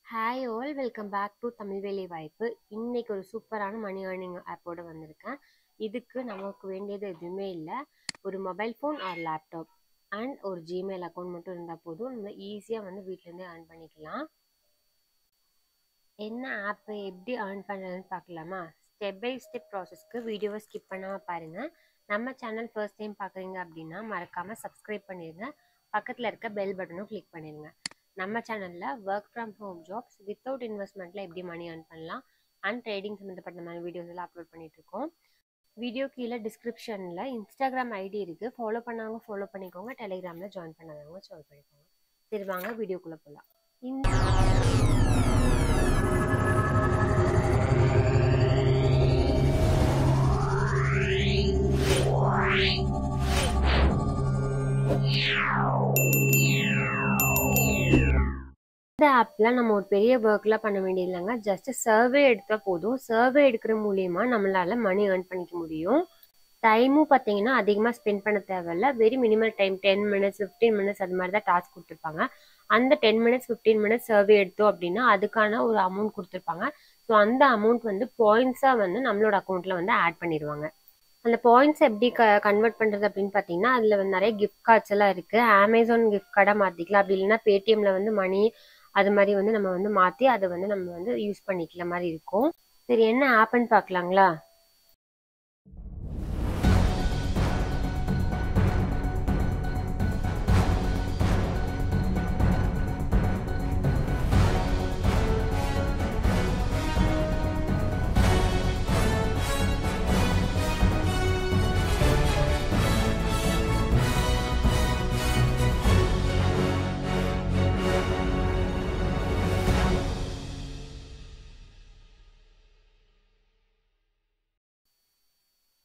Hi all welcome back to Tamil வேலை வாய்ப்பு. இன்னைக்கு ஒரு சூப்பரான மணி ஏர்னிங் ஆப்போட வந்திருக்கேன். இதுக்கு நமக்கு வேண்டியது எதுவுமே இல்லை. ஒரு mobile phone or laptop and ஒரு ஜிமெயில் அக்கௌண்ட் மட்டும் இருந்தால் போதும். நம்ம ஈஸியாக வந்து வீட்டிலேருந்தே ஏர்ன் பண்ணிக்கலாம். என்ன ஆப்பு எப்படி ஏர்ன் பண்ணுறதுன்னு பார்க்கலாமா? ஸ்டெப் பை ஸ்டெப் ப்ராசஸ்க்கு வீடியோவை ஸ்கிப் பண்ணாமல் பாருங்கள். நம்ம சேனல் ஃபர்ஸ்ட் டைம் பார்க்குறீங்க அப்படின்னா மறக்காமல் சப்ஸ்கிரைப் பண்ணிடுங்க. பக்கத்தில் இருக்க பெல் பட்டனும் கிளிக் பண்ணிடுங்க. நம்ம சேனலில் work from home jobs without இன்வெஸ்ட்மெண்ட்டில் எப்படி மணி ஏர்ன் பண்ணலாம் அண்ட் ட்ரேடிங் சம்மந்தப்பட்ட மாதிரி வீடியோஸ் எல்லாம் அப்லோட் பண்ணிகிட்ருக்கோம். வீடியோ கீழே டிஸ்கிரிப்ஷனில் இன்ஸ்டாகிராம் ஐடி இருக்குது. ஃபாலோ பண்ணவங்க ஃபாலோ பண்ணிக்கோங்க. டெலிகிராமில் ஜாயின் பண்ணாதவங்க ஜாயின் பண்ணிக்கோங்க. சரி வாங்க வீடியோக்குள்ளே போகலாம். இந்த ஆப்பில் நம்ம ஒரு பெரிய ஒர்க்லாம் பண்ண வேண்டியது இல்லைங்க. ஜஸ்ட் சர்வே எடுத்தால் போதும். சர்வே எடுக்கிற மூலியமா நம்மளால மணி ஏர்ன் பண்ணிக்க முடியும். டைமும் பார்த்தீங்கன்னா அதிகமாக ஸ்பெண்ட் பண்ண தேவையில்ல. Very minimal time 10 minutes 15 minutes அது மாதிரி தான் டாஸ்க் கொடுத்துருப்பாங்க. அந்த 10 மினிட்ஸ் 15 மினிட்ஸ் சர்வே எடுத்தோம் அப்படின்னா அதுக்கான ஒரு அமௌண்ட் கொடுத்துருப்பாங்க. ஸோ அந்த அமௌண்ட் வந்து பாயிண்ட்ஸாக வந்து நம்மளோட அக்கௌண்ட்டில் வந்து ஆட் பண்ணிடுவாங்க. அந்த பாயிண்ட்ஸ் எப்படி கன்வெர்ட் பண்ணுறது அப்படின்னு பார்த்தீங்கன்னா அதில் வந்து நிறைய கிஃப்ட் கார்ட்ஸ் எல்லாம் இருக்குது. அமேசான் கிஃப்ட் கார்டாக மாற்றிக்கலாம். அப்படி இல்லைன்னா பேடிஎம்மில் வந்து மணி அது மாதிரி வந்து நம்ம வந்து மாற்றி அதை வந்து நம்ம வந்து யூஸ் பண்ணிக்கல மாதிரி இருக்கும். சரி என்ன ஆப்னு பார்க்கலாங்களா?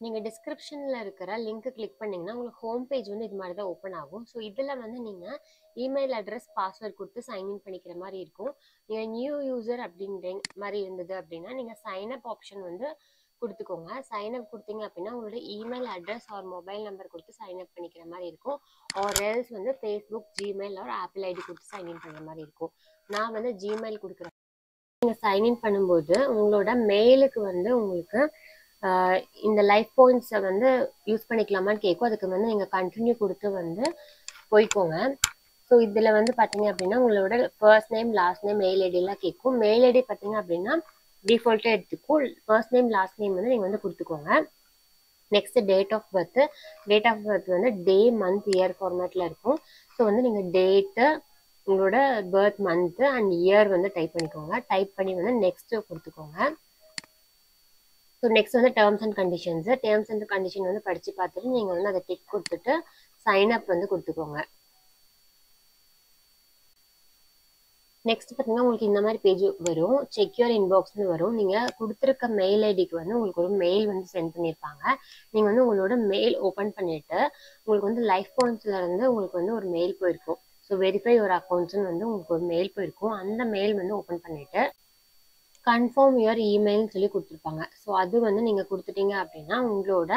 நீங்கள் டிஸ்கிரிப்ஷனில் இருக்கிற லிங்க்கு கிளிக் பண்ணிங்கன்னா உங்களுக்கு ஹோம் பேஜ் வந்து இது மாதிரி தான் ஓப்பன் ஆகும். ஸோ இதில் வந்து நீங்கள் இமெயில் அட்ரஸ் பாஸ்வேர்ட் கொடுத்து சைன்இன் பண்ணிக்கிற மாதிரி இருக்கும். நீங்கள் நியூ யூசர் அப்படின்ற மாதிரி இருந்தது அப்படின்னா நீங்கள் சைன்அப் ஆப்ஷன் வந்து கொடுத்துக்கோங்க. சைன்அப் கொடுத்தீங்க அப்படின்னா உங்களோட email address or mobile number கொடுத்து சைன்அப் பண்ணிக்கிற மாதிரி இருக்கும். ஆர் எல்ஸ் வந்து Facebook, Gmail or Apple ID கொடுத்து சைன்இன் பண்ணுற மாதிரி இருக்கும். நான் வந்து ஜிமெயில் கொடுக்குறேன். நீங்கள் சைன்இன் பண்ணும்போது உங்களோட மெயிலுக்கு வந்து உங்களுக்கு இந்த லைஃப் பாயிண்ட்ஸை வந்து யூஸ் பண்ணிக்கலாமான்னு கேட்கும். அதுக்கு வந்து நீங்கள் கண்டினியூ கொடுத்து வந்து போய்க்கோங்க. ஸோ இதில் வந்து பார்த்தீங்க அப்படின்னா உங்களோட first name last name mail ஐடியெல்லாம் கேட்கும். மெயில் ஐடி பார்த்தீங்க அப்படின்னா டிஃபால்ட்டாக எடுத்துக்கும். ஃபர்ஸ்ட் நேம் லாஸ்ட் நேம் வந்து நீங்கள் வந்து கொடுத்துக்கோங்க. Next date of birth. Date of birth வந்து டே மந்த் இயர் ஃபார்மேட்டில் இருக்கும். ஸோ வந்து நீங்கள் டேட்டு உங்களோட பர்த் மந்த்து அண்ட் இயர் வந்து டைப் பண்ணிக்கோங்க. டைப் பண்ணி வந்து நெக்ஸ்ட் கொடுத்துக்கோங்க. ஸோ நெக்ஸ்ட் வந்து terms and conditions. Terms and condition வந்து படித்து பார்த்துட்டு நீங்கள் வந்து அதை டிக் கொடுத்துட்டு சைன்அப் வந்து கொடுத்துக்கோங்க. நெக்ஸ்ட் பார்த்தீங்கன்னா உங்களுக்கு இந்த மாதிரி பேஜ் வரும். செக்யூர் இன்பாக்ஸ்னு வரும். நீங்கள் கொடுத்துருக்க மெயில் ஐடிக்கு வந்து உங்களுக்கு ஒரு மெயில் வந்து சென்ட் பண்ணியிருப்பாங்க. நீங்கள் வந்து உங்களோட மெயில் ஓப்பன் பண்ணிவிட்டு உங்களுக்கு வந்து லைஃப் பாயிண்ட்ஸ்லேருந்து உங்களுக்கு வந்து ஒரு மெயில் போயிருக்கும். ஸோ வெரிஃபை ஒரு அக்கௌண்ட்ஸ்னு வந்து உங்களுக்கு ஒரு மெயில் போயிருக்கும். அந்த மெயில் வந்து ஓப்பன் பண்ணிவிட்டு கன்ஃபார்ம் யுவர் இமெயில்னு சொல்லி கொடுத்துருப்பாங்க. ஸோ அது வந்து நீங்கள் கொடுத்துட்டீங்க அப்படின்னா உங்களோட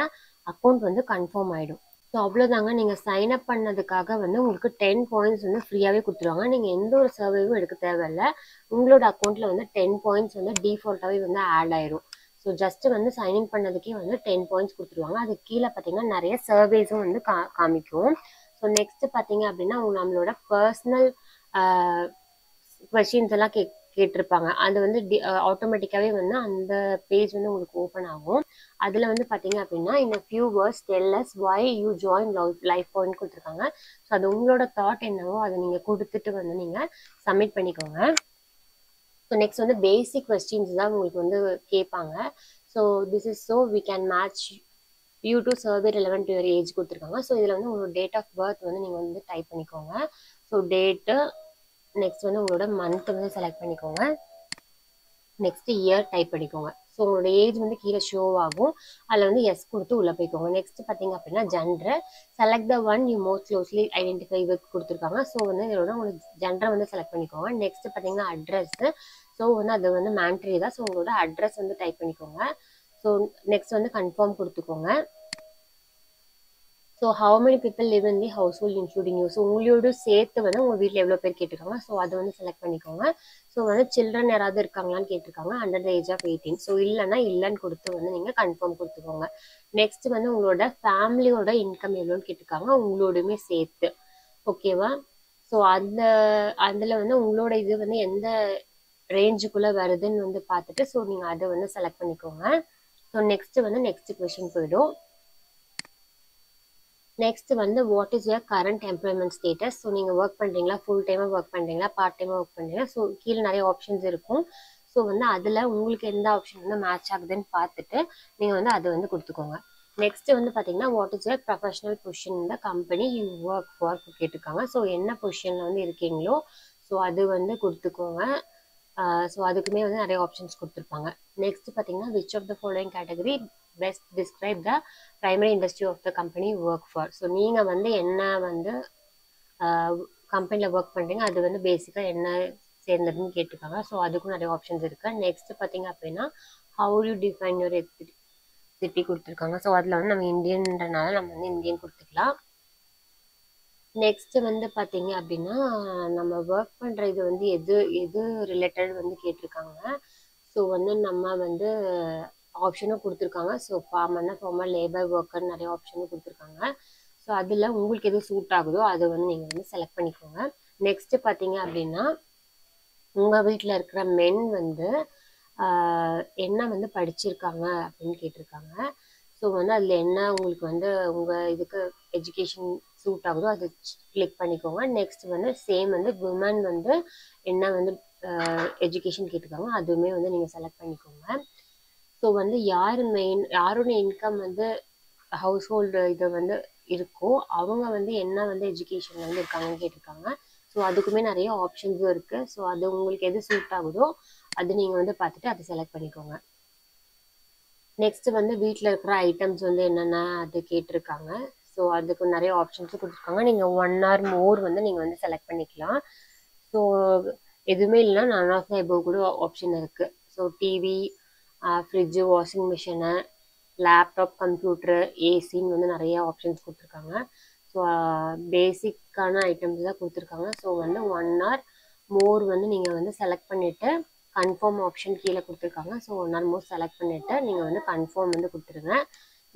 அக்கௌண்ட் வந்து கன்ஃபார்ம் ஆகிடும். ஸோ அவ்வளோதாங்க. நீங்கள் சைன்அப் பண்ணதுக்காக வந்து உங்களுக்கு 10 பாயிண்ட்ஸ் வந்து ஃப்ரீயாகவே கொடுத்துருவாங்க. நீங்கள் எந்த ஒரு சர்வேவும் எடுக்க தேவையில்லை. உங்களோட அக்கௌண்ட்டில் வந்து 10 பாயிண்ட்ஸ் வந்து டிஃபால்ட்டாகவே வந்து ஆட் ஆயிரும். ஸோ ஜஸ்ட் வந்து சைன்இன் பண்ணதுக்கே வந்து 10 பாயிண்ட்ஸ் கொடுத்துருவாங்க. அதுக்கு கீழே பார்த்தீங்கன்னா நிறைய சர்வேஸும் வந்து காமிக்கும். ஸோ நெக்ஸ்ட் பார்த்தீங்க அப்படின்னா நம்மளோட பர்சனல் கொஸ்டின்ஸ் எல்லாம் கேட்டிருப்பாங்க. அது வந்து ஆட்டோமேட்டிக்காகவே வந்து அந்த பேஜ் வந்து உங்களுக்கு ஓப்பன் ஆகும். அதில் வந்து பார்த்தீங்க அப்படின்னா இந்த few words tell us why you join life point கொடுத்துருக்காங்க. ஸோ அது உங்களோட தாட் என்னவோ அதை நீங்கள் கொடுத்துட்டு வந்து நீங்கள் சப்மிட் பண்ணிக்கோங்க. ஸோ நெக்ஸ்ட் வந்து பேசிக் கொஸ்டின்ஸ் தான் உங்களுக்கு வந்து கேட்பாங்க. So this is so we can match you to survey relevant to your age கொடுத்துருக்காங்க. ஸோ இதில் வந்து உங்களோட டேட் ஆஃப் பர்த் வந்து நீங்கள் வந்து டைப் பண்ணிக்கோங்க. ஸோ டேட்டு, நெக்ஸ்ட் வந்து உங்களோட மந்த் வந்து செலக்ட் பண்ணிக்கோங்க. நெக்ஸ்ட் இயர் டைப் பண்ணிக்கோங்க. ஸோ உங்களோட ஏஜ் வந்து கீழே ஷோ ஆகும். அதில் வந்து எஸ் கொடுத்து உள்ளே போய்க்கோங்க. நெக்ஸ்ட் பார்த்தீங்க அப்படின்னா gender. Select the one you most closely identify with கொடுத்துருக்காங்க. ஸோ வந்து இதோட உங்களுக்கு ஜெண்டரை வந்து செலக்ட் பண்ணிக்கோங்க. நெக்ஸ்ட் பார்த்தீங்கன்னா அட்ரஸ். ஸோ வந்து அது வந்து மேண்ட்ரி தான். ஸோ உங்களோட அட்ரஸ் வந்து டைப் பண்ணிக்கோங்க. ஸோ நெக்ஸ்ட் வந்து கன்ஃபார்ம் கொடுத்துக்கோங்க. So so how many people live in the house hold including you. So உங்களோட சேர்த்து வந்து உங்கள் வீட்டில் எவ்வளோ பேர் கேட்டிருக்காங்க, ஸோ அதை வந்து செலக்ட் பண்ணிக்கோங்க. ஸோ வந்து சில்ட்ரன் யாராவது இருக்காங்களான்னு கேட்டிருக்காங்க, under the age of 18. So இல்லைன்னா இல்லைன்னு கொடுத்து வந்து நீங்கள் கன்ஃபார்ம் கொடுத்துக்கோங்க. நெக்ஸ்ட் வந்து உங்களோட ஃபேமிலியோட இன்கம் எவ்வளோன்னு கேட்டிருக்காங்க, உங்களோடுமே சேர்த்து. ஓகேவா? ஸோ அதில் வந்து உங்களோட இது வந்து எந்த ரேஞ்சுக்குள்ளே வருதுன்னு வந்து பார்த்துட்டு ஸோ நீங்கள் அதை வந்து செலக்ட் பண்ணிக்கோங்க. ஸோ நெக்ஸ்ட் கொஷின் போயிடும். நெக்ஸ்ட் வந்து what is your current employment status. So நீங்கள் ஒர்க் பண்ணுறீங்களா, ஃபுல் டைமாக ஒர்க் பண்ணுறீங்களா, பார்ட் டைமாக ஒர்க் பண்ணுறீங்களா. ஸோ கீழே நிறைய ஆப்ஷன்ஸ் இருக்கும். ஸோ வந்து அதில் உங்களுக்கு எந்த ஆப்ஷன் வந்து மேட்ச் ஆகுதுன்னு பார்த்துட்டு நீங்கள் வந்து அதை வந்து கொடுத்துக்கோங்க. நெக்ஸ்ட் வந்து பார்த்தீங்கன்னா what is your professional position இந்த கம்பெனி யூ ஒர்க் ஃபார் கேட்டிருக்காங்க. ஸோ என்ன பொசிஷனில் வந்து இருக்கீங்களோ ஸோ அது வந்து கொடுத்துக்கோங்க. ஸோ அதுக்குமே வந்து நிறைய ஆப்ஷன்ஸ் கொடுத்துருப்பாங்க. நெக்ஸ்ட் பார்த்தீங்கன்னா which of the following category best describe the primary industry of the company work for. So நீங்கள் வந்து என்ன வந்து கம்பெனியில் ஒர்க் பண்ணுறீங்க அது வந்து பேசிக்காக என்ன சேர்ந்ததுன்னு கேட்டிருக்காங்க. ஸோ அதுக்கும் நிறைய ஆப்ஷன்ஸ் இருக்குது. நெக்ஸ்ட் பார்த்தீங்க அப்படின்னா how you define your city கொடுத்துருக்காங்க. ஸோ அதில் வந்து நம்ம இந்தியன்றனால நம்ம வந்து இந்தியன் கொடுத்துக்கலாம். நெக்ஸ்ட் வந்து பார்த்தீங்க அப்படின்னா நம்ம ஒர்க் பண்ணுற இது வந்து எது ரிலேட்டட் வந்து கேட்டிருக்காங்க. ஸோ வந்து நம்ம வந்து ஆப்ஷனும் கொடுத்துருக்காங்க. ஸோ ஃபார்மர் லேபர் ஒர்க்கர் நிறைய ஆப்ஷனும் கொடுத்துருக்காங்க. ஸோ அதில் உங்களுக்கு எது சூட் ஆகுதோ அதை வந்து நீங்கள் வந்து செலக்ட் பண்ணிக்கோங்க. நெக்ஸ்ட் பார்த்தீங்க அப்படின்னா உங்கள் வீட்டில் இருக்கிற மென் வந்து என்ன வந்து படிச்சிருக்காங்க அப்படின்னு கேட்டிருக்காங்க. ஸோ வந்து அதில் என்ன உங்களுக்கு வந்து உங்கள் இதுக்கு எஜுகேஷன் சூட் ஆகுதோ அதை கிளிக் பண்ணிக்கோங்க. நெக்ஸ்ட் வந்து சேம் வந்து விமன் வந்து என்ன வந்து எஜுகேஷன் கேட்டிருக்காங்க அதுவுமே வந்து நீங்கள் செலக்ட் பண்ணிக்கோங்க. ஸோ வந்து யாரோட இன்கம் வந்து ஹவுஸ் ஹோல்டு இது வந்து இருக்கோ அவங்க வந்து என்ன வந்து எஜுகேஷன் வந்து இருக்காங்கன்னு கேட்டிருக்காங்க. ஸோ அதுக்குமே நிறைய ஆப்ஷன்ஸும் இருக்குது. ஸோ அது உங்களுக்கு எது சூட் ஆகுதோ அது நீங்கள் வந்து பார்த்துட்டு அதை செலக்ட் பண்ணிக்கோங்க. நெக்ஸ்ட் வந்து வீட்டில் இருக்கிற ஐட்டம்ஸ் வந்து என்னென்ன அது கேட்டிருக்காங்க. ஸோ அதுக்கு நிறைய ஆப்ஷன்ஸும் கொடுத்துருக்காங்க. நீங்கள் 1 or more வந்து நீங்கள் வந்து செலக்ட் பண்ணிக்கலாம். ஸோ எதுவுமே இல்லைன்னா நன் ஆஃப் த எபோவ் கூட ஆப்ஷன் இருக்குது. So TV, fridge, washing machine, laptop, computer, ஏசின்னு வந்து நிறைய ஆப்ஷன்ஸ் கொடுத்துருக்காங்க. ஸோ பேசிக்கான ஐட்டம்ஸ் தான் கொடுத்துருக்காங்க. ஸோ வந்து 1 or more வந்து நீங்கள் வந்து செலக்ட் பண்ணிவிட்டு கன்ஃபார்ம் ஆப்ஷன் கீழே கொடுத்துருக்காங்க. ஸோ 1 or more செலக்ட் பண்ணிவிட்டு நீங்கள் வந்து கன்ஃபார்ம் வந்து கொடுத்துருங்க.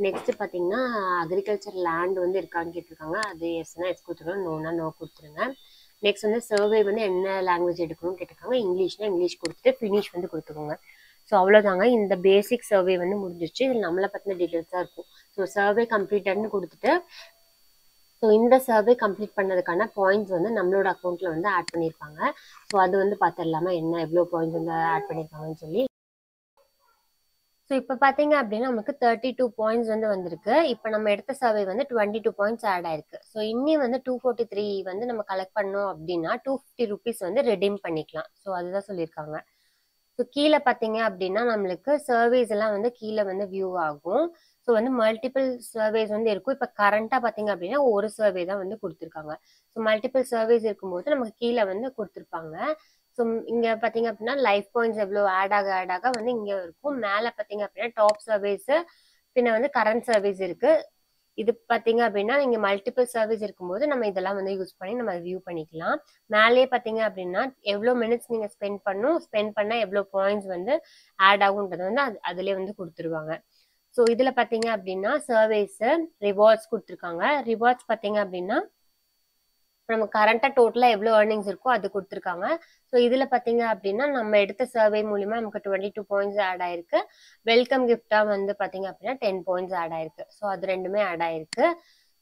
நெக்ஸ்ட் பார்த்தீங்கன்னா அக்ரிகல்ச்சர் லேண்ட் வந்து இருக்கான்னு கேட்டிருக்காங்க. அது எஸ்னா எஸ் கொடுத்துருங்க, நோனா நோ கொடுத்துருங்க. நெக்ஸ்ட் வந்து சர்வே வந்து என்ன லாங்குவேஜ் எடுக்கணும்னு கேட்டிருக்காங்க. இங்கிலீஷ்னா இங்கிலீஷ் கொடுத்துட்டு ஃபினிஷ் வந்து கொடுத்துக்கோங்க. ஸோ அவ்வளோதாங்க, இந்த பேசிக் சர்வே வந்து முடிஞ்சிச்சு. இதில் நம்மளை பற்றின டீட்டெயில்ஸ் தான் இருக்கும். ஸோ சர்வே கம்ப்ளீட்டட்னு கொடுத்துட்டு ஸோ இந்த சர்வே கம்ப்ளீட் பண்ணதுக்கான பாயிண்ட்ஸ் வந்து நம்மளோட அக்கௌண்ட்டில் வந்து ஆட் பண்ணியிருப்பாங்க. ஸோ அது வந்து பார்த்துடலாமா என்ன எவ்வளோ பாயிண்ட்ஸ் வந்து ஆட் பண்ணியிருக்காங்கன்னு சொல்லி. ஸோ இப்போ பார்த்தீங்க அப்படின்னா நமக்கு 32 பாயிண்ட்ஸ் வந்து வந்திருக்கு. இப்போ நம்ம எடுத்த சர்வே வந்து 22 பாயிண்ட்ஸ் ஆட் ஆயிருக்கு. ஸோ இன்னி வந்து 243 வந்து நம்ம கலெக்ட் பண்ணோம் அப்படின்னா 250 rupees வந்து ரெடீம் பண்ணிக்கலாம். ஸோ அதுதான் சொல்லியிருக்காங்க. ஸோ கீழே பார்த்தீங்க அப்படின்னா நம்மளுக்கு சர்வேஸ் எல்லாம் வந்து கீழே வந்து வியூ ஆகும். ஸோ வந்து மல்டிபிள் சர்வேஸ் வந்து இருக்கும். இப்போ கரண்ட்டாக பார்த்தீங்க அப்படின்னா ஒரு சர்வே தான் வந்து கொடுத்துருக்காங்க. ஸோ மல்டிபிள் சர்வேஸ் இருக்கும்போது நமக்கு கீழே வந்து கொடுத்துருப்பாங்க. ஸோ இங்கே பார்த்தீங்க அப்படின்னா லைஃப் பாயிண்ட்ஸ் எவ்வளோ ஆட் ஆக வந்து இங்கே இருக்கும். மேலே பார்த்தீங்க அப்படின்னா டாப் சர்வேஸு, பின்ன வந்து கரண்ட் சர்வீஸ் இருக்கு. இது பார்த்தீங்க அப்படின்னா நீங்கள் மல்டிபிள் சர்வீஸ் இருக்கும்போது நம்ம இதெல்லாம் வந்து யூஸ் பண்ணி நம்ம வியூ பண்ணிக்கலாம். மேலேயே பார்த்தீங்க அப்படின்னா எவ்வளோ மினிட்ஸ் நீங்கள் ஸ்பெண்ட் பண்ணால் எவ்வளோ பாயிண்ட்ஸ் வந்து ஆட் ஆகுன்றது வந்து அதுலேயே வந்து கொடுத்துருவாங்க. ஸோ இதில் பார்த்தீங்க அப்படின்னா சர்வேஸு ரிவார்ட்ஸ் கொடுத்துருக்காங்க. ரிவார்ட்ஸ் பார்த்தீங்க அப்படின்னா நம்ம கரண்ட்டாக டோட்டலாக எவ்வளோ ஏர்னிங்ஸ் இருக்கோ அது கொடுத்துருக்காங்க. ஸோ இதில் பார்த்தீங்க அப்படின்னா நம்ம எடுத்த சர்வே மூலிமா நமக்கு 22 பாயிண்ட்ஸ் ஆட் ஆயிருக்கு. வெல்கம் கிஃப்டாக வந்து பார்த்தீங்க அப்படின்னா 10 பாயிண்ட்ஸ் ஆட் ஆயிருக்கு. ஸோ அது ரெண்டுமே ஆட் ஆயிருக்கு.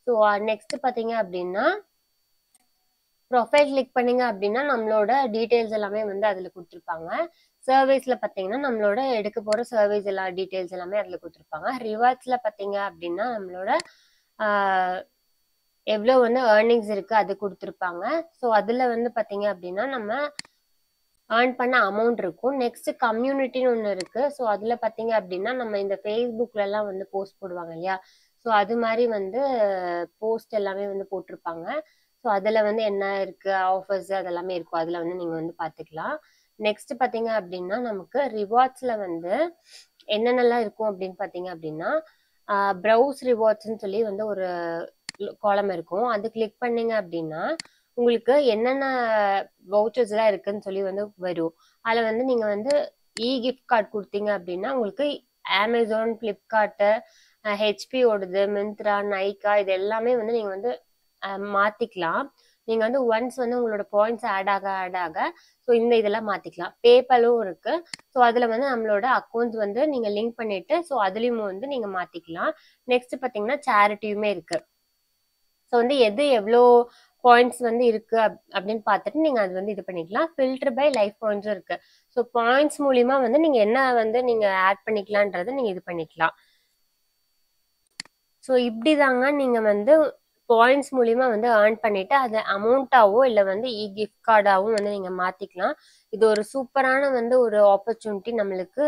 ஸோ நெக்ஸ்ட் பார்த்தீங்க அப்படின்னா ப்ரொஃபைல் கிளிக் பண்ணீங்க அப்படின்னா நம்மளோட டீட்டெயில்ஸ் எல்லாமே வந்து அதில் கொடுத்துருப்பாங்க. சர்வீஸில் பார்த்தீங்கன்னா நம்மளோட எடுக்க போகிற சர்வீஸ் எல்லா டீட்டெயில்ஸ் எல்லாமே அதில் கொடுத்துருப்பாங்க. ரிவார்ட்ஸில் பார்த்தீங்க அப்படின்னா நம்மளோட எவ்வளோ வந்து ஏர்னிங்ஸ் இருக்குது அது கொடுத்துருப்பாங்க. ஸோ அதில் வந்து பார்த்தீங்க அப்படின்னா நம்ம ஏர்ன் பண்ண அமௌண்ட் இருக்கும். நெக்ஸ்ட் கம்யூனிட்டின்னு ஒன்று இருக்குது. ஸோ அதில் பார்த்தீங்க அப்படின்னா நம்ம இந்த ஃபேஸ்புக்லலாம் வந்து போஸ்ட் போடுவாங்க இல்லையா, ஸோ அது மாதிரி வந்து போஸ்ட் எல்லாமே வந்து போட்டிருப்பாங்க. ஸோ அதில் வந்து என்ன இருக்குது ஆஃபர்ஸ் அதெல்லாமே இருக்கும். அதில் வந்து நீங்கள் வந்து பார்த்துக்கலாம். நெக்ஸ்ட் பார்த்தீங்க அப்படின்னா நமக்கு ரிவார்ட்ஸில் வந்து என்னென்னலாம் இருக்கும் அப்படின்னு பார்த்தீங்க அப்படின்னா ப்ரௌஸ் ரிவார்ட்ஸ்ன்னு சொல்லி வந்து ஒரு காலம் இருக்கும். அது கிளிக் பண்ணீங்க அப்படின்னா உங்களுக்கு என்னென்ன வவுச்சர்ஸ் எல்லாம் இருக்குன்னு சொல்லி வந்து வரும். அதில் வந்து நீங்க வந்து கிஃப்ட் கார்டு கொடுத்தீங்க அப்படின்னா உங்களுக்கு அமேசான், ஃப்ளிப்கார்ட்டு, ஹெச்பி ஓடுது, மிந்த்ரா, நைக்கா இது எல்லாமே வந்து நீங்க வந்து மாத்திக்கலாம். நீங்க வந்து ஒன்ஸ் வந்து உங்களோட பாயிண்ட்ஸ் ஆட் ஆக ஸோ இந்த இதெல்லாம் மாத்திக்கலாம். பேபாலும் இருக்கு. ஸோ அதுல வந்து நம்மளோட அக்கௌண்ட் வந்து நீங்க லிங்க் பண்ணிட்டு ஸோ அதுலயும் வந்து நீங்க மாத்திக்கலாம். நெக்ஸ்ட் பாத்தீங்கன்னா சேரிட்டியுமே இருக்கு. ஸோ வந்து எது எவ்வளோ பாயிண்ட்ஸ் வந்து இருக்கு அப்படின்னு பார்த்துட்டு நீங்க அது வந்து இது பண்ணிக்கலாம். ஃபில்டர் பை லைஃப் பாயிண்ட்ஸும் இருக்கு. ஸோ பாயிண்ட்ஸ் மூலியமா வந்து நீங்க என்ன வந்து நீங்க ஆட் பண்ணிக்கலான்றதை நீங்க இது பண்ணிக்கலாம். ஸோ இப்படி தாங்க நீங்க வந்து பாயிண்ட்ஸ் மூலியமா வந்து ஏர்ன் பண்ணிட்டு அதை அமௌண்ட்டாவோ இல்லை வந்து கிஃப்ட் கார்டாவும் வந்து நீங்க மாத்திக்கலாம். இது ஒரு சூப்பரான வந்து ஒரு ஆப்பர்ச்சுனிட்டி நம்மளுக்கு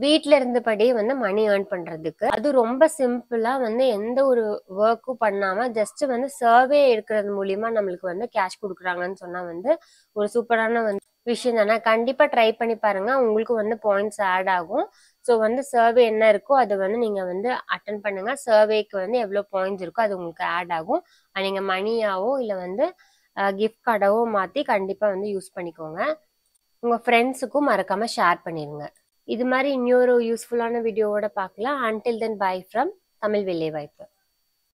வீட்ல இருந்தபடியே வந்து மணி ஏர்ன் பண்றதுக்கு. அது ரொம்ப சிம்பிளா வந்து எந்த ஒரு ஒர்க்கும் பண்ணாம ஜஸ்ட் வந்து சர்வே எடுக்கிறது மூலியமா நம்மளுக்கு வந்து கேஷ் கொடுக்குறாங்கன்னு சொன்னா வந்து ஒரு சூப்பரான வந்து விஷயம் தானே. கண்டிப்பா ட்ரை பண்ணி பாருங்க. உங்களுக்கு வந்து பாயிண்ட்ஸ் ஆட் ஆகும். ஸோ வந்து சர்வே என்ன இருக்கோ அதை வந்து நீங்க வந்து அட்டன் பண்ணுங்க. சர்வேக்கு வந்து எவ்வளோ பாயிண்ட்ஸ் இருக்கோ அது உங்களுக்கு ஆட் ஆகும். நீங்க மணியாவோ இல்லை வந்து கிஃப்ட் கார்டாவோ மாத்தி கண்டிப்பா வந்து யூஸ் பண்ணிக்கோங்க. உங்க ஃப்ரெண்ட்ஸுக்கும் மறக்காம ஷேர் பண்ணிருங்க. இது மாதிரி இன்னொரு யூஸ்ஃபுல்லான வீடியோவோட பார்க்கலாம். Until then by from Tamil வேலைவாய்ப்பு.